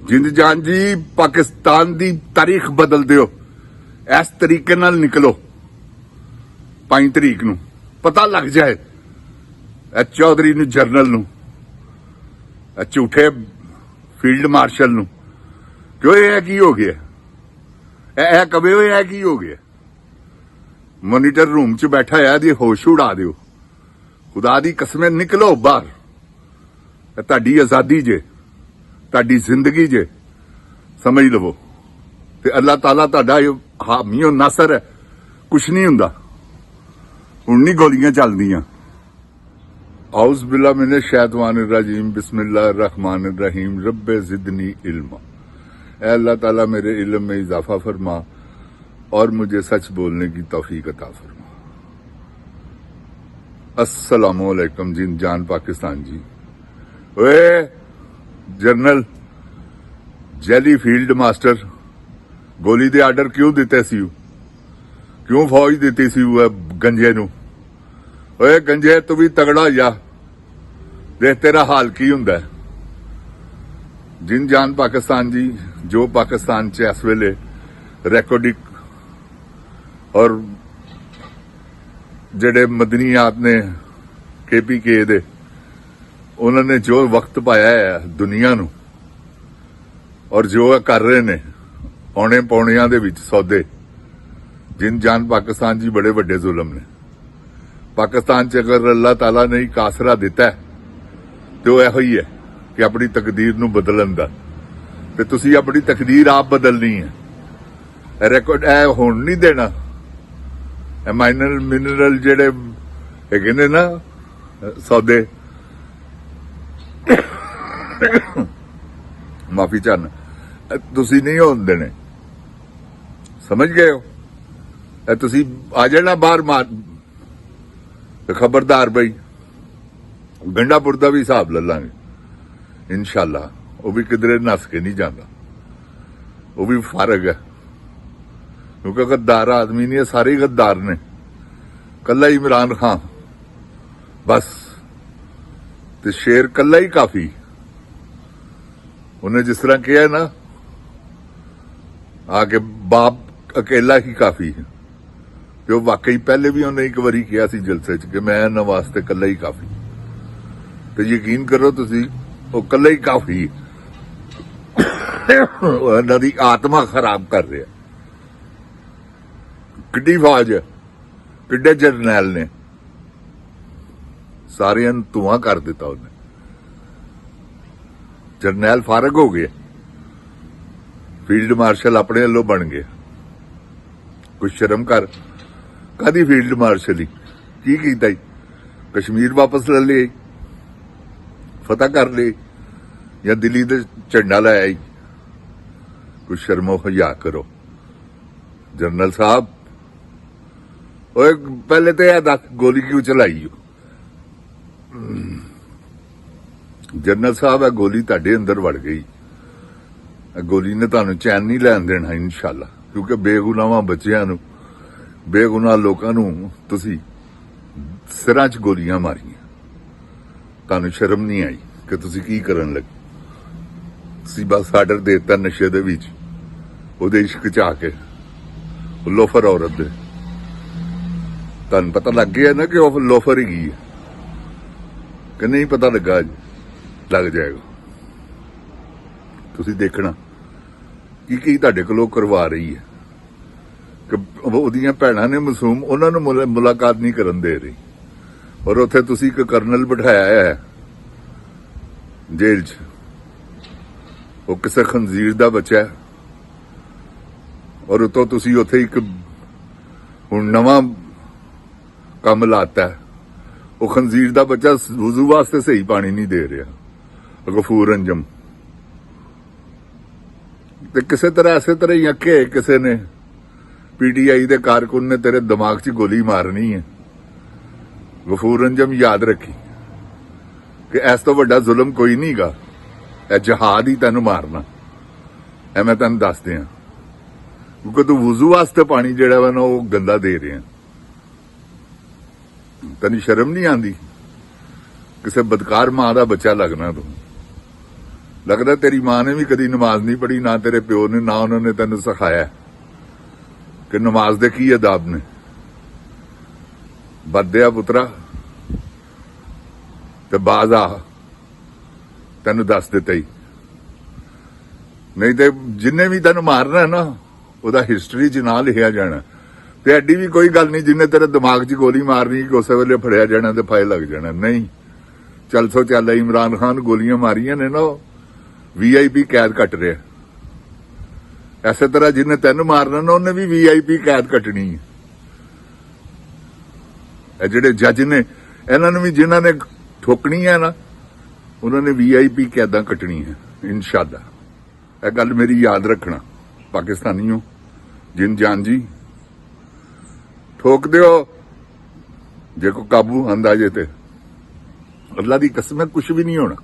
जिंद जान जी पाकिस्तान दी तारीख बदल दियो। इस तरीके नाल निकलो 5 तरीक नूं पता लग जाए चौधरी नूं जनरल नूं झूठे फील्ड मार्शल नूं क्यों यह की हो गया कवे यह की हो गया। मोनीटर रूम च बैठा है दी होश उड़ा दियो। खुदा दी कसमें निकलो बाहर। तुहाडी आजादी जे तुहाडी जिंदगी जे समझ लवो ते अल्लाह ताला तुहाडा हामियो नासर है। कुछ नहीं हुंदा। हुण नहीं गोलियां चलदियां। औज़ बिल्लाह मिने शैतानिर रजीम बिस्मिल्लाहिर रहमानिर रहीम रब्बे ज़िदनी इल्मा। ऐ अल्लाह ताला मेरे इल्म में इजाफा फरमा और मुझे सच बोलने की तौफीक अता फरमा। अस्सलामु अलैकुम जिन जान पाकिस्तान जी। ओए जनरल जैली फील्ड मास्टर गोली दे आर्डर क्यों दिते सी? क्यों फौज दिती सी गंजे नूं? ओए गंजे तू भी तगड़ा हो जा, देख तेरा हाल की हुंदा है। जिन जान पाकिस्तान जी जो पाकिस्तान च इस वेले रैकोडिक और जेडे मदनीयात ने KPK दे उन्होंने जो वक्त पाया है दुनिया नूं और जो कर रहे ने औने पौणियां दे विच सौदे। जिन जान पाकिस्तान जी बड़े वड्डे जुल्म ने। पाकिस्तान च अगर अल्लाह ताला ने एक आसरा दिता है तो इहो ही है कि अपनी तकदीर नूं बदलन दा ते तुसीं अपनी तकदीर आप बदलनी है। रिकॉर्ड ए होण नहीं देना। माइनर मिनरल जेडे हैगे ने ना सौदे माफी चाहना तुसीं नहीं होण देने। समझ गए हो? तुसीं आ जाना बाहर मार। खबरदार बई गंडापुर का भी हिसाब ले लांगे इंशाअल्लाह। वो भी किधरे नस के नहीं जाता। वो भी फारग है क्योंकि गद्दार आदमी नहीं है। सारे ही गद्दार ने। कला इमरान खान बस ते शेर कला ही काफी। उन्हें जिस तरह किया ना आके बाप अकेला ही काफी है। तो वाकई पहले भी उन्हें एक बारी किया सी जलसे च कि मैं इन्हां वास्ते कला ही काफी। तो यकीन करो तुसी वो कला ही काफी इन्हां दी आत्मा खराब कर रहा। किड्डी फौज है, किड्डे जरनैल ने, सारे धुआं कर दिता उन्हें। जरनैल फारग हो गए, फील्ड मार्शल अपने वालों बन गए। कुछ शर्म कर। कादी फील्ड मार्शल की कीता? कश्मीर वापस ले लिया, फतह कर ली या दिल्ली दे झंडा लै आई? कुछ शर्मो हया करो। जनरल साहब ओए पहले तो यह दस गोली क्यों चलाई? जनरल साहब है गोली तुहाडे अंदर वड़ गई। गोली ने तुहानू चैन नहीं लैन देना इंशाअल्लाह। क्योंकि बेगुनाह बच्चियां नू बेगुनाह लोकां नू तुसी सिरां च गोलियां मारियां। तुहानू शर्म नहीं आई कि तुसी की करन लगे? तुसी बस आर्डर देता नशे दे विच ओहदे इश्क च आके लोफर औरत दे। तुहानू पता लग गया ना कि वह लोफर ही है कि नहीं? पता लगा? लग जाएगा। तुसी देखना की तुहाडे कोलों करवा रही है कि ओहदियां भैणां ने मासूम उन्हां नूं मुलाकात नहीं करन दे रही और उत्थे तुसी एक कर्नल बिठाया है जेल च। वो किसी खंजीर दा बच्चा है और उतो तुसी उत्थे एक हुण नवां काम लाता है। वो खंजीर दा बच्चा वुजू वास्ते सही पानी नहीं दे रहा। गफूर अंजम ते किसी तरह ऐसे तरह ही अके किसी ने PTI दे कारकुन ने तेरे दिमाग च गोली मारनी है। गफूर अंजम याद रखी कि इस तो वड्डा जुल्म कोई नहीं गा। यह जहाद ही तेन मारना। ए मैं तेन दस दिया क्योंकि तू वुजू वास्ते पानी जिहड़ा वा ना वो गंदा दे रहे। तेन शर्म नहीं आती? किसी बदकार मां का बच्चा लगना तू। लगता तेरी मां ने भी कदी नमाज नहीं पढ़ी, ना तेरे प्यो ने, ना उन्होंने तेन सिखाया कि नमाज दे की अदाब ने। बदया पुत्रा ते बाज आ, तेन दस दिता ही नहीं तो जिन्हें भी तेन मारना है ना वह हिस्टरी च ना लिखा जाना। ते एडी भी कोई गल नहीं जिन्हें तेरे दिमाग च गोली मारनी कि उस वेले फड़िया जाना ते फायदा लग जाना। नहीं, चल सो चल, इमरान खान गोलियां मारियां ने ना, VIP कैद कट रहा। इस तरह जिन्हें तेन मारना ना उन्हें भी VIP कैद कटनी है। जेडे जज ने इन्होंने भी जिन्होंने ठोकनी है ना उन्होंने VIP कैदा कटनी है इंशाअल्लाह। यह गल मेरी याद रखना पाकिस्तानियों, जिन जान जी ठोक दियो जे को काबू आंदा जे ते अल्लाह की कसम है कुछ भी नहीं होना।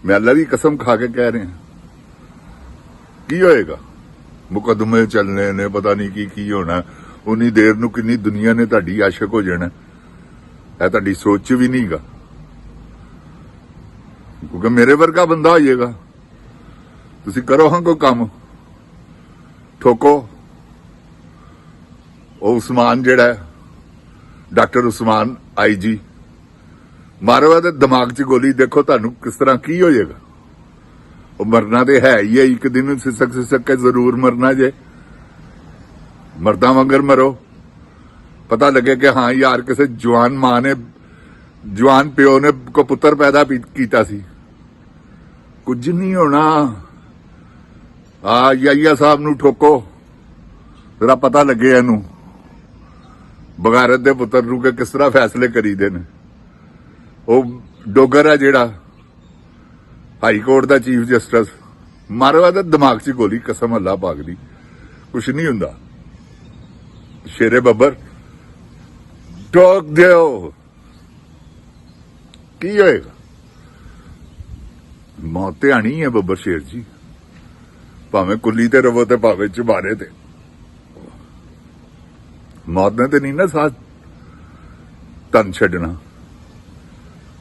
मैं अल्लाह की कसम खा के कह रहा की होएगा। मुकदमे चलने ने पता नहीं की होना। उन्नी देर नूं किन्नी दुनिया ने तुहाडी आशिक हो जाना। यह तुहाडी सोच च भी नहीं गा, क्योंकि मेरे वर्गा बंदा होइएगा। तुसीं करो हाँ कोई काम, ठोको। ਉਹ ਉਸਮਾਨ ਜਿਹੜਾ ਡਾਕਟਰ ਉਸਮਾਨ IG ਮਾਰੋ ਤੇ ਦਿਮਾਗ 'ਚ ਗੋਲੀ, ਦੇਖੋ ਤੁਹਾਨੂੰ ਕਿਸ ਤਰ੍ਹਾਂ ਕੀ ਹੋ ਜਾਏਗਾ। ਉਹ ਮਰਨਾ ਤੇ ਹੈ ਹੀ ਹੈ, ਇੱਕ ਦਿਨ ਸਿਸਕ ਕੇ ਜ਼ਰੂਰ ਮਰਨਾ ਜੇ। ਮਰਦਾਂ ਵਾਂਗਰ ਮਰੋ, ਪਤਾ ਲੱਗੇ ਕਿ ਹਾਂ ਯਾਰ ਕਿਸੇ ਜਵਾਨ ਮਾਂ ਨੇ, ਜਵਾਨ ਪਿਓ ਨੇ ਕੋ ਪੁੱਤਰ ਪੈਦਾ ਕੀਤਾ ਸੀ। ਕੁਝ ਨਹੀਂ ਹੋਣਾ। ਯਾਇਆ ਸਾਹਿਬ ਨੂੰ ਠੋਕੋ, ਜਰਾ ਪਤਾ ਲੱਗੇ ਇਹਨੂੰ बगारत दे पुत्र नूं के किस तरह फैसले करीदे ने। ਉਹ ਡੋਗਰ है जिहड़ा हाई कोर्ट का चीफ जस्टिस, मारो तो दिमाग च गोली, कसम अल्लाह पाक दी कुछ नहीं हुंदा। शेरे बब्बर ठोक दियो, की होएगा। मौत ते आनी है बब्बर शेर जी, भावें कुली ते रवो ते भावें चुबारे ते। मौत ने तो नहीं ना साथ तन छड़ना,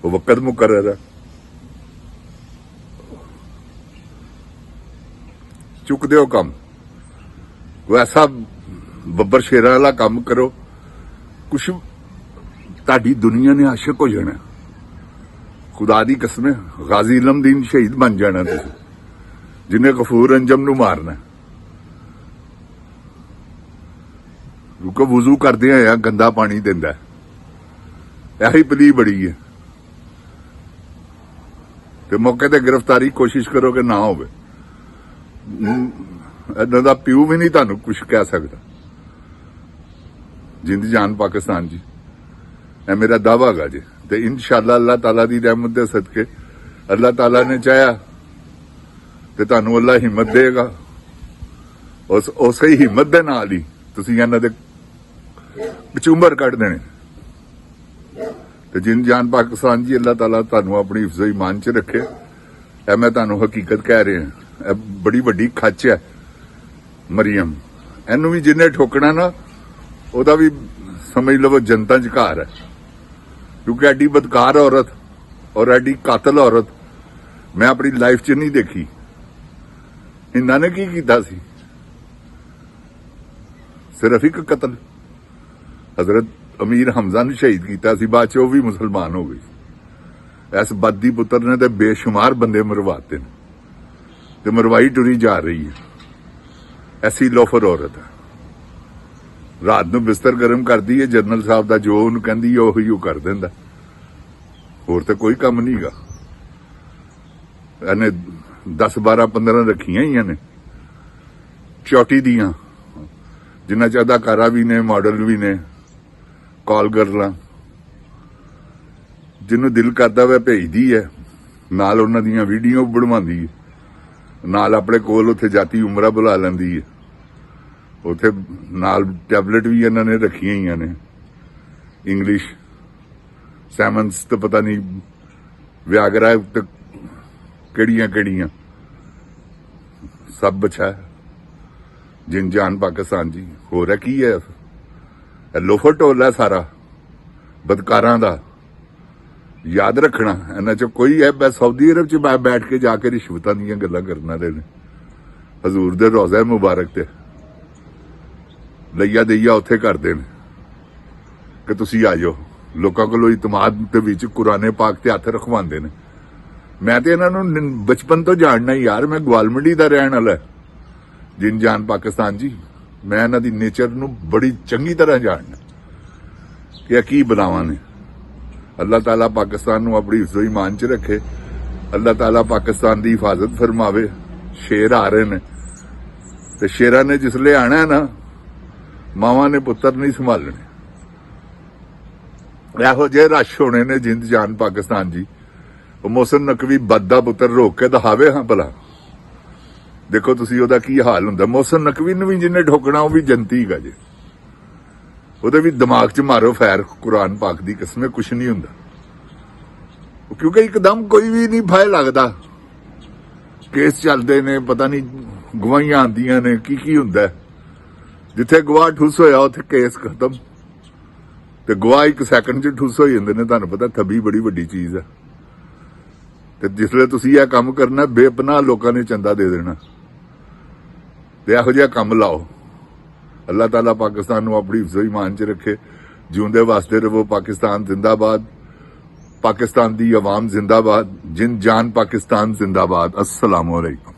वो वक्त मुकर्रर है। चुक दो कम, वैसा बब्बर शेरा वाला काम करो, कुछ ताड़ी दुनिया ने आशिक हो जाना। खुदा दी कसम, गाजी इलमदीन शहीद बन जाना तुसीं, जिन्हें गफूर अंजम नूं मारना। क्योंकि वजू करदे आ गंदा पानी दिंदा, यही पली बड़ी है। ते मौके ते गिरफ्तारी कोशिश करो कि ना होवे। इन्हां दा प्यू भी नहीं तुहानूं कुछ कह सकदा। जिंद जान पाकिस्तान जी, यह मेरा दावा गा जी। ते इंशाअल्लाह अल्लाह ताला दी रहमत दे सदके, अल्लाह ताला ने चाहया ते तुहानूं अल्लाह हिम्मत देगा। उस ही हिम्मत दे नाल ही तुसीं इन्हां दे कचूंबर कट देने। ते जिन जान पाकिस्तान जी, अल्लाह ताला तुहानूं अपनी हिफ्ज़ो ईमान च रखे। ए मैं तुहानूं हकीकत कह रहा, बड़ी वड्डी खच है मरियम। इनू भी जिन्हें ठोकना ना ओदा भी समझ लो जनता च घर है, क्योंकि एडी बदकार औरत और एडी कातल औरत मैं अपनी लाइफ च नहीं देखी। इन्होंने की कीता सी? सिर्फ एक कतल, हजरत अमीर हमजा ने शहीद किया सी, बाद वो भी मुसलमान हो गई। इस बदी पुत्र ने तो बेशुमार बंदे मरवाते हैं, तो मरवाई टुरी जा रही है। ऐसी लोफर औरत है, रात नूं बिस्तर गर्म करती है, जनरल साहब का जो उन्होंने कहती है उही कर देंदा, होर तो कोई काम नहीं गा। इन्हें 10 12 15 रखियां ही ने चौटी दियां, जिन्हां च अदाकारा भी ने, मॉडल भी ने, कॉल गर्लां, जिन्हों दिल करता वह भेजदी है, नाल उन्हां दियां वीडियो बनवांदी है, नाल अपने कोल उत्थे जाती उमरा बुला लैंदी है। उत्थे नाल टैबलेट भी इन्हां ने रखियां ही ने, इंग्लिश सैमन्स तो पता नहीं व्यागरा तो केड़ियां सब बचा है। जिन जान पाकिस्तान जी, हो रहा की है? लोफर टोला सारा बदकारां दा। याद रखना इन्हां चों कोई है मैं सऊदी अरब च बैठ के जाके रिश्वतां दीयां गल्लां करन वाले ने हजूर दे रोज़ा मुबारक ते लईया देईया उत्थे करदे ने कि तुसीं आ जाओ लोकां कोलों इतमाद दे विच कुराने पाक ते हत्थ रखवांदे ने। मैं ते इन्हां नूं बचपन तो जानना ही यार, मैं ग्वालमंडी दा रहण वाला जिन जान पाकिस्तान जी, मैं इन्हां दी नेचर नूं बड़ी चंगी तरह जानना कि की बनावां ने। अल्लाह ताला पाकिस्तान नूं अपनी इज्जत ईमान च रखे, अल्लाह ताला पाकिस्तान दी हिफाजत फरमावे। शेर आ रहे ने ते शेरां ने जिसले आना है ना, मावां ने पुत्तर नहीं संभालने। ਇਹੋ ਜਿਹੇ रश होने ने जिंद जान पाकिस्तान जी। मोहसिन नकवी बद्दा पुत्र रोक के दिखावे हाँ भला, देखो तुसी ओदा की हाल हुंदा। मोहसिन नकवी नूं भी जिन्ने ठोकना वो भी जनती गा जे, ਉਹਦੇ ਵੀ ਦਿਮਾਗ 'ਚ ਮਾਰੋ ਫੈਰ ਕੁਰਾਨ ਪਾਕ ਦੀ ਕਸਮ ਕੁਛ ਨਹੀਂ ਹੁੰਦਾ, ਕਿਉਂਕਿ ਇੱਕਦਮ ਕੋਈ ਵੀ ਨਹੀਂ ਫਾਇ ਲੱਗਦਾ। ਕੇਸ ਚੱਲਦੇ ਨੇ, ਪਤਾ ਨਹੀਂ ਗਵਾਹੀਆਂ ਆਉਂਦੀਆਂ ਨੇ, ਕੀ ਹੁੰਦਾ। ਜਿੱਥੇ ਗਵਾਹ ਠੁੱਸ ਹੋਇਆ ਉੱਥੇ ਕੇਸ ਖਤਮ, ਤੇ ਗਵਾਹ ਇੱਕ ਸੈਕਿੰਡ 'ਚ ਠੁੱਸ ਹੋ ਜਾਂਦੇ ਨੇ। ਤੁਹਾਨੂੰ ਪਤਾ ਥੱਬੀ ਬੜੀ ਵੱਡੀ ਚੀਜ਼ ਹੈ, ਤੇ ਜਿਸਲੇ ਤੁਸੀਂ ਇਹ ਕੰਮ ਕਰਨਾ ਬੇਪਨਾਹ ਲੋਕਾਂ ਨੇ ਚੰਦਾ ਦੇ ਦੇਣਾ, ਤੇ ਇਹੋ ਜਿਹਾ ਕੰਮ ਲਾਓ। अल्लाह ताला पाकिस्तान नूं अपनी इज्जत ईमान च रखे। जिउंदे वास्ते रवो पाकिस्तान जिंदाबाद, पाकिस्तान दी अवाम जिंदाबाद, जिन जान पाकिस्तान जिंदाबाद। अस्सलामु अलैकुम।